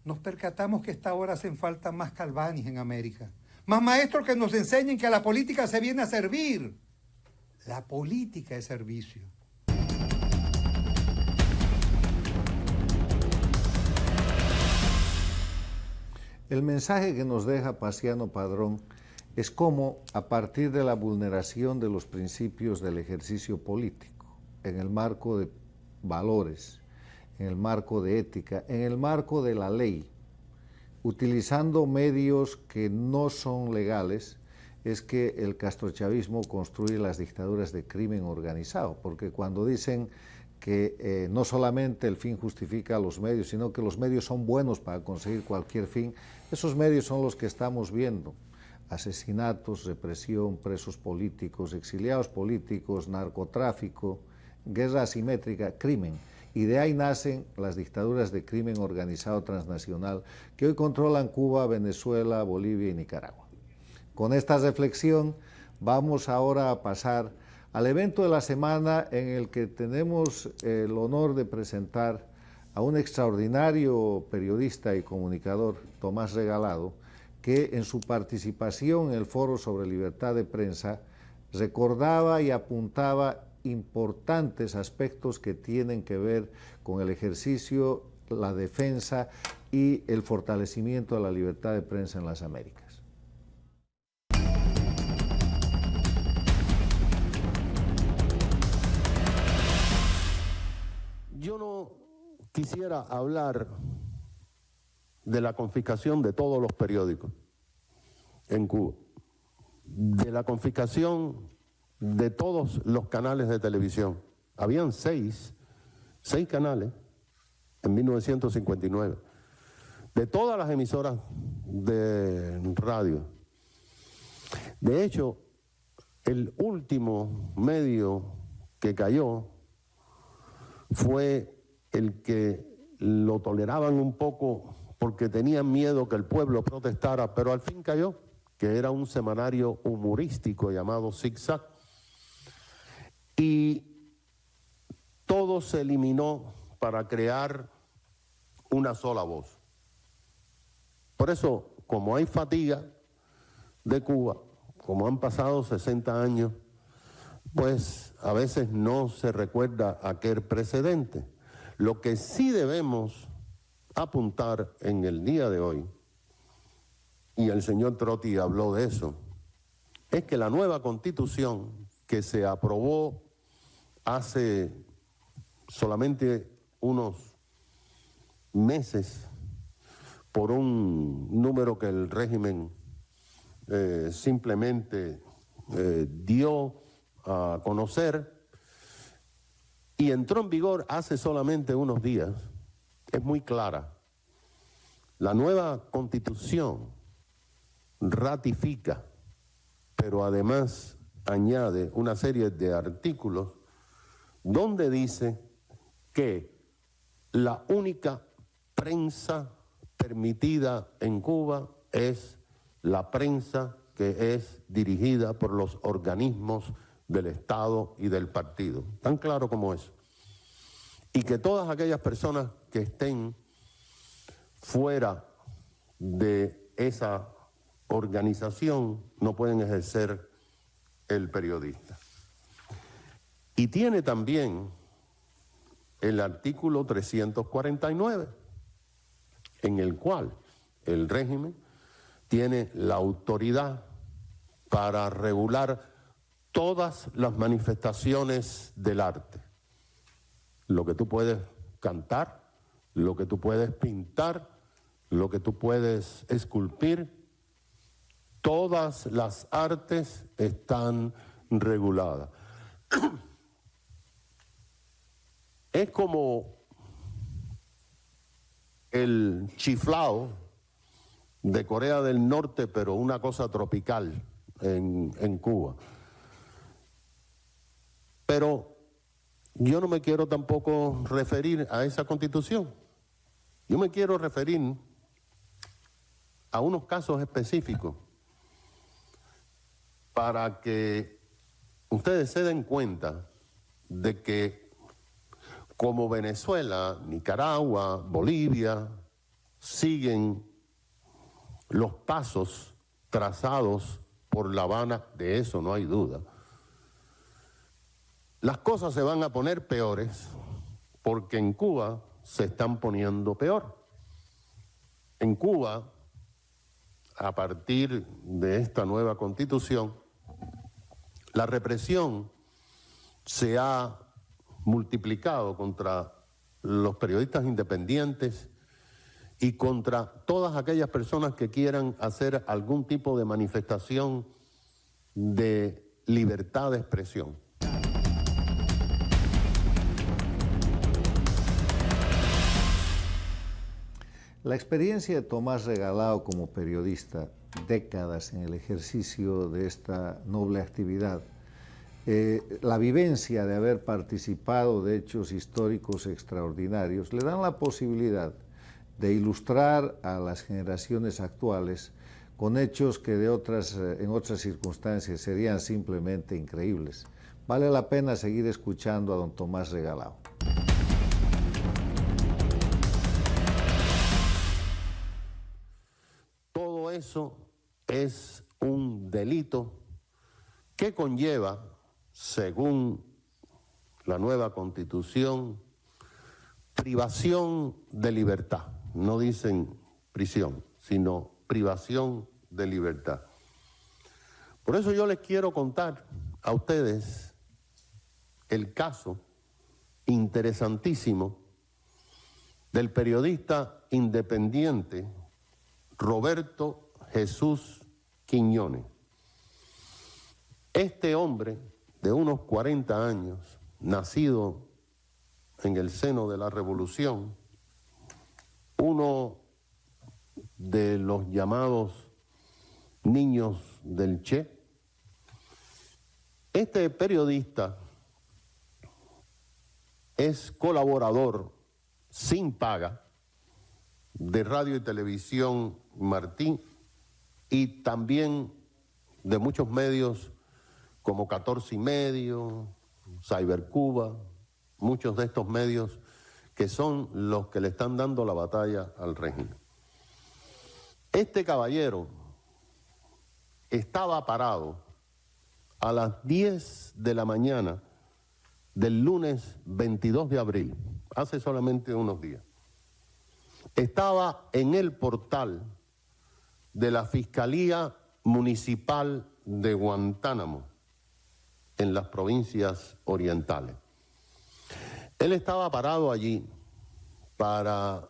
nos percatamos que a esta hora hacen falta más Calvanis en América, más maestros que nos enseñen que a la política se viene a servir. La política es servicio. El mensaje que nos deja Paciano Padrón es cómo, a partir de la vulneración de los principios del ejercicio político, en el marco de valores, en el marco de ética, en el marco de la ley, utilizando medios que no son legales, es que el castrochavismo construye las dictaduras de crimen organizado, porque cuando dicen que no solamente el fin justifica a los medios, sino que los medios son buenos para conseguir cualquier fin, esos medios son los que estamos viendo: asesinatos, represión, presos políticos, exiliados políticos, narcotráfico, guerra asimétrica, crimen. Y de ahí nacen las dictaduras de crimen organizado transnacional que hoy controlan Cuba, Venezuela, Bolivia y Nicaragua. Con esta reflexión vamos ahora a pasar al evento de la semana, en el que tenemos el honor de presentar a un extraordinario periodista y comunicador, Tomás Regalado, que en su participación en el Foro sobre Libertad de Prensa recordaba y apuntaba importantes aspectos que tienen que ver con el ejercicio, la defensa y el fortalecimiento de la libertad de prensa en las Américas. Yo no quisiera hablar de la confiscación de todos los periódicos en Cuba, de la confiscación de todos los canales de televisión. Habían seis canales en 1959, de todas las emisoras de radio. De hecho, el último medio que cayó fue el que lo toleraban un poco porque tenían miedo que el pueblo protestara, pero al fin cayó, que era un semanario humorístico llamado Zigzag. Y todo se eliminó para crear una sola voz. Por eso, como hay fatiga de Cuba, como han pasado 60 años, pues a veces no se recuerda aquel precedente. Lo que sí debemos apuntar en el día de hoy, y el señor Trotti habló de eso, es que la nueva Constitución que se aprobó hace solamente unos meses por un número que el régimen simplemente dio a conocer y entró en vigor hace solamente unos días, es muy clara. La nueva Constitución ratifica, pero además añade una serie de artículos donde dice que la única prensa permitida en Cuba es la prensa que es dirigida por los organismos del Estado y del partido, tan claro como eso. Y que todas aquellas personas que estén fuera de esa organización no pueden ejercer el periodista. Y tiene también el artículo 349, en el cual el régimen tiene la autoridad para regular todas las manifestaciones del arte. Lo que tú puedes cantar, lo que tú puedes pintar, lo que tú puedes esculpir, todas las artes están reguladas. Es como el chiflao de Corea del Norte, pero una cosa tropical en Cuba. Pero yo no me quiero tampoco referir a esa constitución. Yo me quiero referir a unos casos específicos para que ustedes se den cuenta de que como Venezuela, Nicaragua, Bolivia, siguen los pasos trazados por La Habana, de eso no hay duda. Las cosas se van a poner peores porque en Cuba se están poniendo peor. En Cuba, a partir de esta nueva constitución, la represión se ha multiplicado contra los periodistas independientes y contra todas aquellas personas que quieran hacer algún tipo de manifestación de libertad de expresión. La experiencia de Tomás Regalado como periodista, décadas en el ejercicio de esta noble actividad, la vivencia de haber participado de hechos históricos extraordinarios, le dan la posibilidad de ilustrar a las generaciones actuales con hechos que en otras circunstancias serían simplemente increíbles. Vale la pena seguir escuchando a don Tomás Regalado. Todo eso es un delito que conlleva, según la nueva Constitución, privación de libertad. No dicen prisión, sino privación de libertad. Por eso yo les quiero contar a ustedes el caso interesantísimo del periodista independiente Roberto Jesús Quiñones. Este hombre de unos 40 años, nacido en el seno de la Revolución, uno de los llamados niños del Che. Este periodista es colaborador sin paga de Radio y Televisión Martí y también de muchos medios como 14 y medio, Cybercuba, muchos de estos medios que son los que le están dando la batalla al régimen. Este caballero estaba parado a las 10 de la mañana del lunes 22 de abril, hace solamente unos días. Estaba en el portal de la Fiscalía Municipal de Guantánamo, en las provincias orientales. Él estaba parado allí para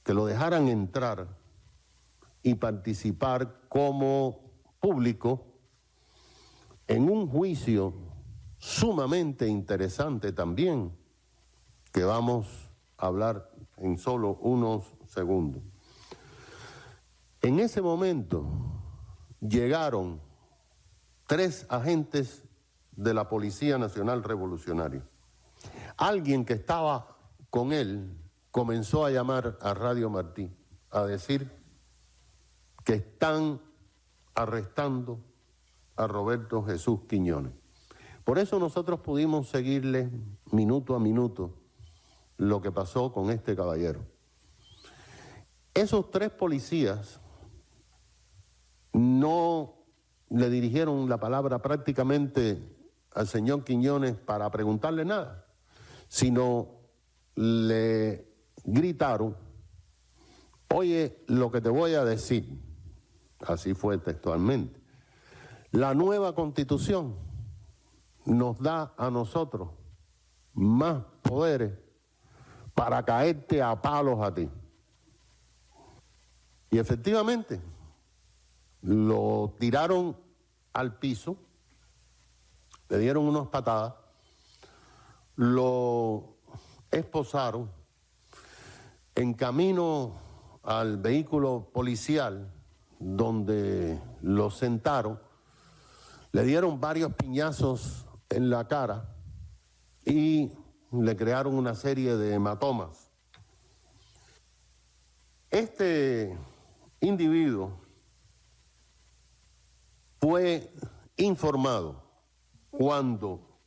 que lo dejaran entrar y participar como público en un juicio sumamente interesante también, que vamos a hablar en solo unos segundos. En ese momento llegaron 3 agentes de la Policía Nacional Revolucionaria. Alguien que estaba con él comenzó a llamar a Radio Martí a decir que están arrestando a Roberto Jesús Quiñones. Por eso nosotros pudimos seguirle minuto a minuto lo que pasó con este caballero. Esos 3 policías no le dirigieron la palabra prácticamente al señor Quiñones para preguntarle nada, sino le gritaron: oye, lo que te voy a decir, así fue textualmente, la nueva Constitución nos da a nosotros más poderes para caerte a palos a ti. Y efectivamente, lo tiraron al piso, le dieron unas patadas, lo esposaron en camino al vehículo policial donde lo sentaron, le dieron varios piñazos en la cara y le crearon una serie de hematomas. Este individuo fue informado cuando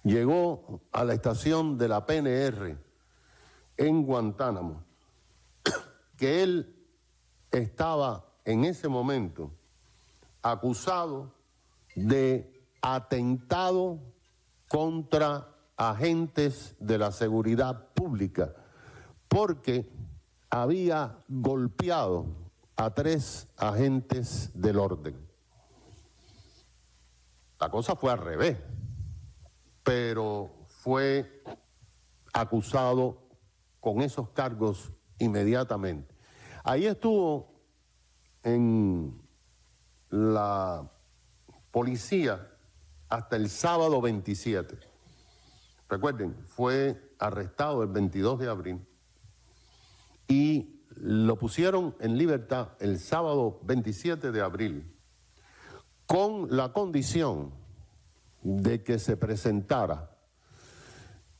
llegó a la estación de la PNR en Guantánamo que él estaba en ese momento acusado de atentado contra agentes de la seguridad pública porque había golpeado a 3 agentes del orden. La cosa fue al revés, pero fue acusado con esos cargos inmediatamente. Ahí estuvo en la policía hasta el sábado 27. Recuerden, fue arrestado el 22 de abril y lo pusieron en libertad el sábado 27 de abril con la condición de que se presentara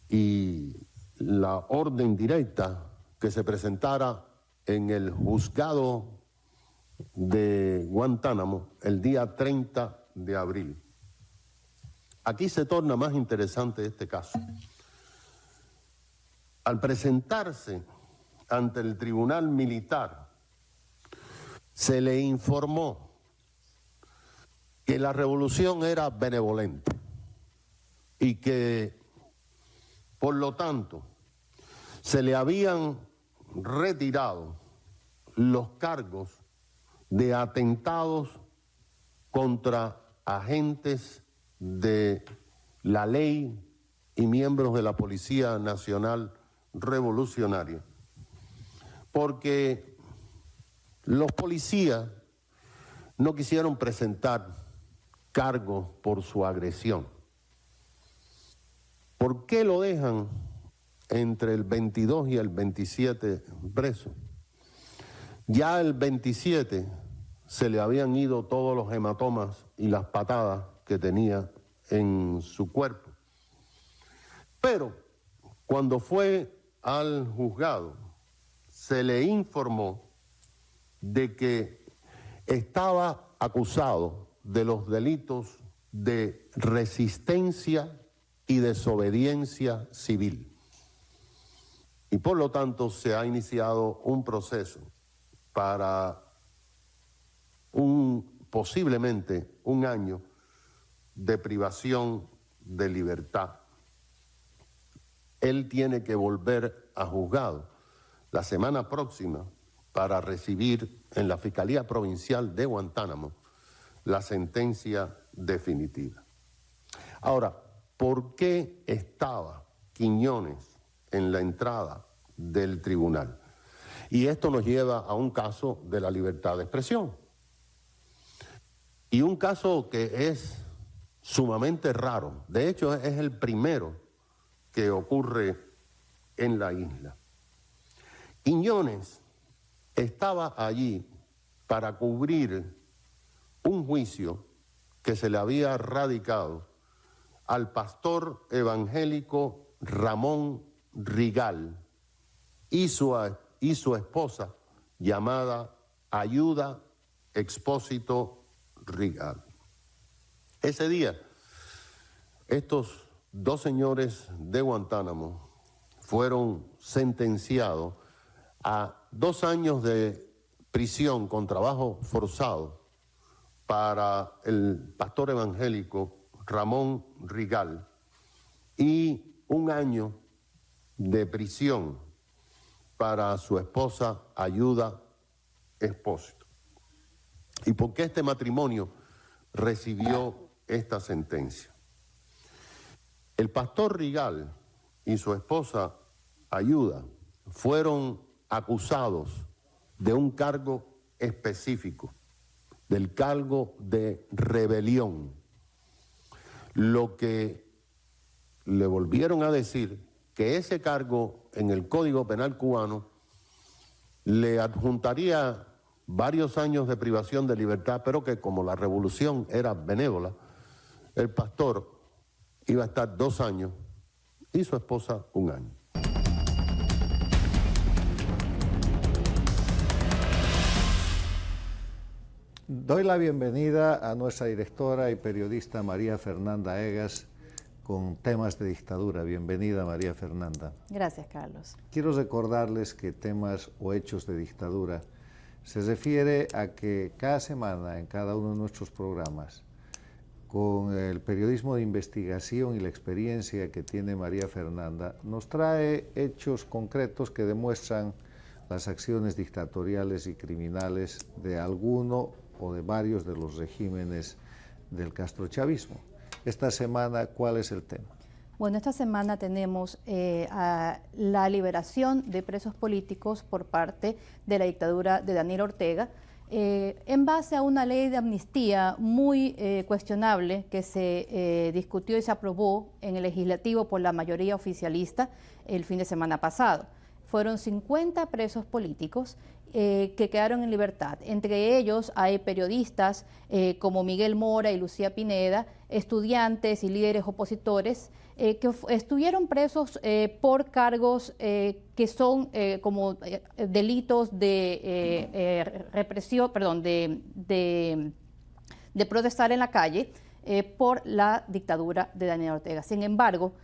y la orden directa que se presentara en el juzgado de Guantánamo el día 30 de abril. Aquí se torna más interesante este caso. Al presentarse ante el tribunal militar, se le informó que la revolución era benevolente y que, por lo tanto, se le habían retirado los cargos de atentados contra agentes de la ley y miembros de la Policía Nacional Revolucionaria, porque los policías no quisieron presentar cargos por su agresión. ¿Por qué lo dejan entre el 22 y el 27 preso? Ya el 27 se le habían ido todos los hematomas y las patadas que tenía en su cuerpo. Pero cuando fue al juzgado, se le informó de que estaba acusado de los delitos de resistencia y desobediencia civil. Y por lo tanto se ha iniciado un proceso para posiblemente un año de privación de libertad. Él tiene que volver a juzgado la semana próxima para recibir en la Fiscalía Provincial de Guantánamo la sentencia definitiva. Ahora, ¿por qué estaba Quiñones en la entrada del tribunal? Y esto nos lleva a un caso de la libertad de expresión. Y un caso que es sumamente raro. De hecho, es el primero que ocurre en la isla. Quiñones estaba allí para cubrir un juicio que se le había radicado al pastor evangélico Ramón Rigal y su esposa llamada Ayuda Expósito Rigal. Ese día, estos 2 señores de Guantánamo fueron sentenciados a 2 años de prisión con trabajo forzado para el pastor evangélico Ramón Rigal y 1 año de prisión para su esposa Ayuda Expósito. ¿Y por qué este matrimonio recibió esta sentencia? El pastor Rigal y su esposa Ayuda fueron acusados de un cargo específico, del cargo de rebelión. Lo que le volvieron a decir que ese cargo en el Código Penal cubano le adjuntaría varios años de privación de libertad, pero que como la revolución era benévola, el pastor iba a estar 2 años y su esposa 1 año. Doy la bienvenida a nuestra directora y periodista María Fernanda Egas con temas de dictadura. Bienvenida, María Fernanda. Gracias, Carlos. Quiero recordarles que temas o hechos de dictadura se refiere a que cada semana en cada uno de nuestros programas, con el periodismo de investigación y la experiencia que tiene María Fernanda, nos trae hechos concretos que demuestran las acciones dictatoriales y criminales de alguno o de varios de los regímenes del castrochavismo. Esta semana, ¿cuál es el tema? Bueno, esta semana tenemos la liberación de presos políticos por parte de la dictadura de Daniel Ortega, en base a una ley de amnistía muy cuestionable que se discutió y se aprobó en el legislativo por la mayoría oficialista el fin de semana pasado. Fueron 50 presos políticos que quedaron en libertad. Entre ellos hay periodistas como Miguel Mora y Lucía Pineda, estudiantes y líderes opositores que estuvieron presos por cargos que son como delitos de represión, perdón, de protestar en la calle por la dictadura de Daniel Ortega. Sin embargo,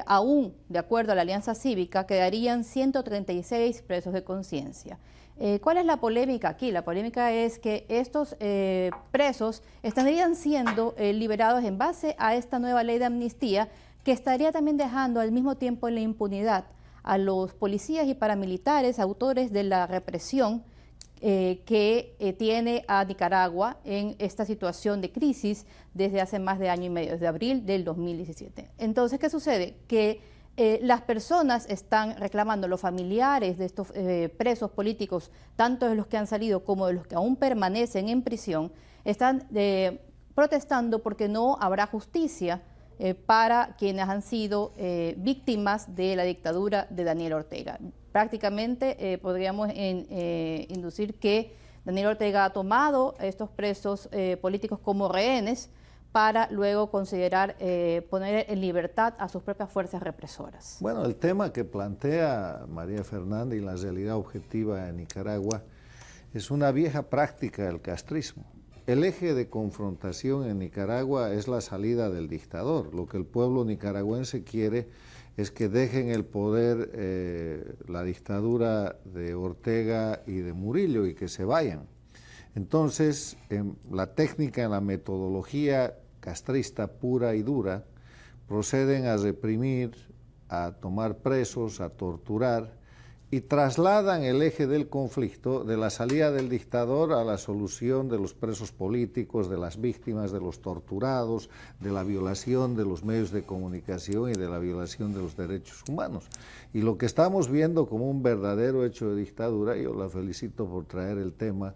aún de acuerdo a la Alianza Cívica, quedarían 136 presos de conciencia. ¿Cuál es la polémica aquí? La polémica es que estos presos estarían siendo liberados en base a esta nueva ley de amnistía, que estaría también dejando al mismo tiempo en la impunidad a los policías y paramilitares autores de la represión que tiene a Nicaragua en esta situación de crisis desde hace más de año y medio, desde abril del 2017. Entonces, ¿qué sucede? Que las personas están reclamando, los familiares de estos presos políticos, tanto de los que han salido como de los que aún permanecen en prisión, están protestando porque no habrá justicia para quienes han sido víctimas de la dictadura de Daniel Ortega. Prácticamente podríamos inducir que Daniel Ortega ha tomado a estos presos políticos como rehenes para luego considerar poner en libertad a sus propias fuerzas represoras. Bueno, el tema que plantea María Fernanda y la realidad objetiva en Nicaragua es una vieja práctica del castrismo. El eje de confrontación en Nicaragua es la salida del dictador. Lo que el pueblo nicaragüense quiere es que dejen el poder la dictadura de Ortega y de Murillo y que se vayan. Entonces, la técnica, en la metodología castrista pura y dura, proceden a reprimir, a tomar presos, a torturar y trasladan el eje del conflicto de la salida del dictador a la solución de los presos políticos, de las víctimas, de los torturados, de la violación de los medios de comunicación y de la violación de los derechos humanos. Y lo que estamos viendo como un verdadero hecho de dictadura, yo la felicito por traer el tema,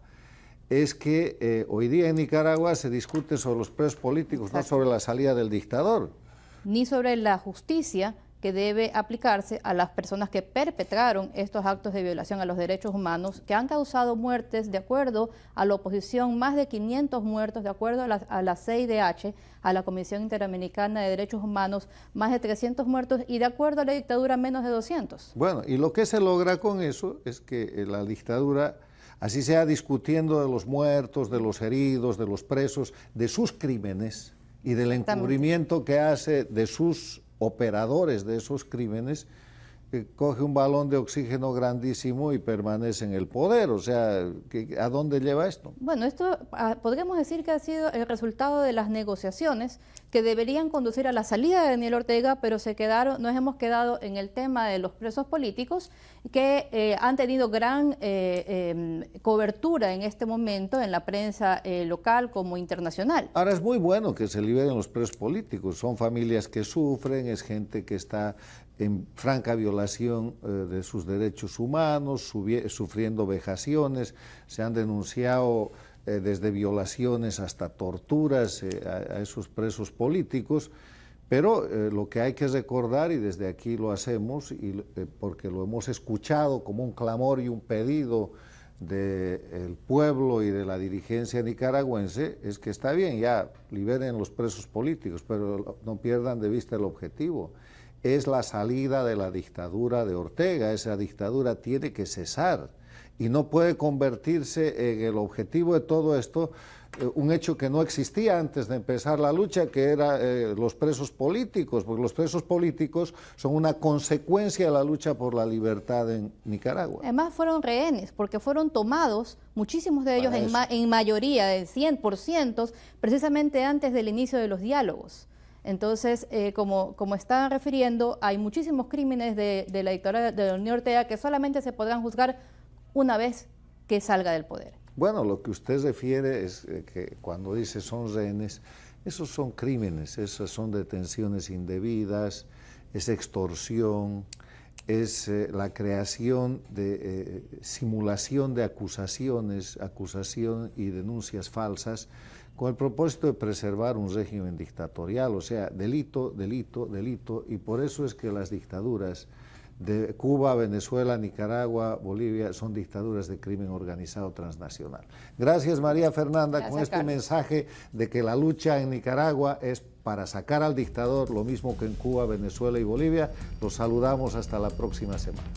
es que hoy día en Nicaragua se discute sobre los presos políticos, no sobre la salida del dictador. Ni sobre la justicia que debe aplicarse a las personas que perpetraron estos actos de violación a los derechos humanos, que han causado muertes, de acuerdo a la oposición, más de 500 muertos, de acuerdo a la CIDH, a la Comisión Interamericana de Derechos Humanos, más de 300 muertos, y de acuerdo a la dictadura, menos de 200. Bueno, y lo que se logra con eso es que la dictadura, así sea discutiendo de los muertos, de los heridos, de los presos, de sus crímenes y del encubrimiento que hace de sus operadores de esos crímenes, coge un balón de oxígeno grandísimo y permanece en el poder. O sea, ¿a dónde lleva esto? Bueno, esto podríamos decir que ha sido el resultado de las negociaciones que deberían conducir a la salida de Daniel Ortega, pero nos hemos quedado en el tema de los presos políticos que han tenido gran cobertura en este momento en la prensa local como internacional. Ahora, es muy bueno que se liberen los presos políticos. Son familias que sufren, es gente que está en franca violación de sus derechos humanos, sufriendo vejaciones. Se han denunciado desde violaciones hasta torturas a esos presos políticos, pero lo que hay que recordar, y desde aquí lo hacemos, porque lo hemos escuchado como un clamor y un pedido del pueblo y de la dirigencia nicaragüense, es que está bien, ya liberen los presos políticos, pero no pierdan de vista el objetivo. Es la salida de la dictadura de Ortega. Esa dictadura tiene que cesar y no puede convertirse en el objetivo de todo esto, un hecho que no existía antes de empezar la lucha, que era los presos políticos, porque los presos políticos son una consecuencia de la lucha por la libertad en Nicaragua. Además fueron rehenes, porque fueron tomados, muchísimos de ellos en mayoría, de 100%, precisamente antes del inicio de los diálogos. Entonces, como estaban refiriendo, hay muchísimos crímenes de la dictadura de Daniel Ortega que solamente se podrán juzgar una vez que salga del poder. Bueno, lo que usted refiere es que cuando dice son rehenes, esos son crímenes, esas son detenciones indebidas, es extorsión, es la creación de simulación de acusación y denuncias falsas, con el propósito de preservar un régimen dictatorial, o sea, delito, delito, delito, y por eso es que las dictaduras de Cuba, Venezuela, Nicaragua, Bolivia son dictaduras de crimen organizado transnacional. Gracias, María Fernanda. Gracias, con este Carlos. mensaje de que la lucha en Nicaragua es para sacar al dictador, lo mismo que en Cuba, Venezuela y Bolivia. Los saludamos hasta la próxima semana.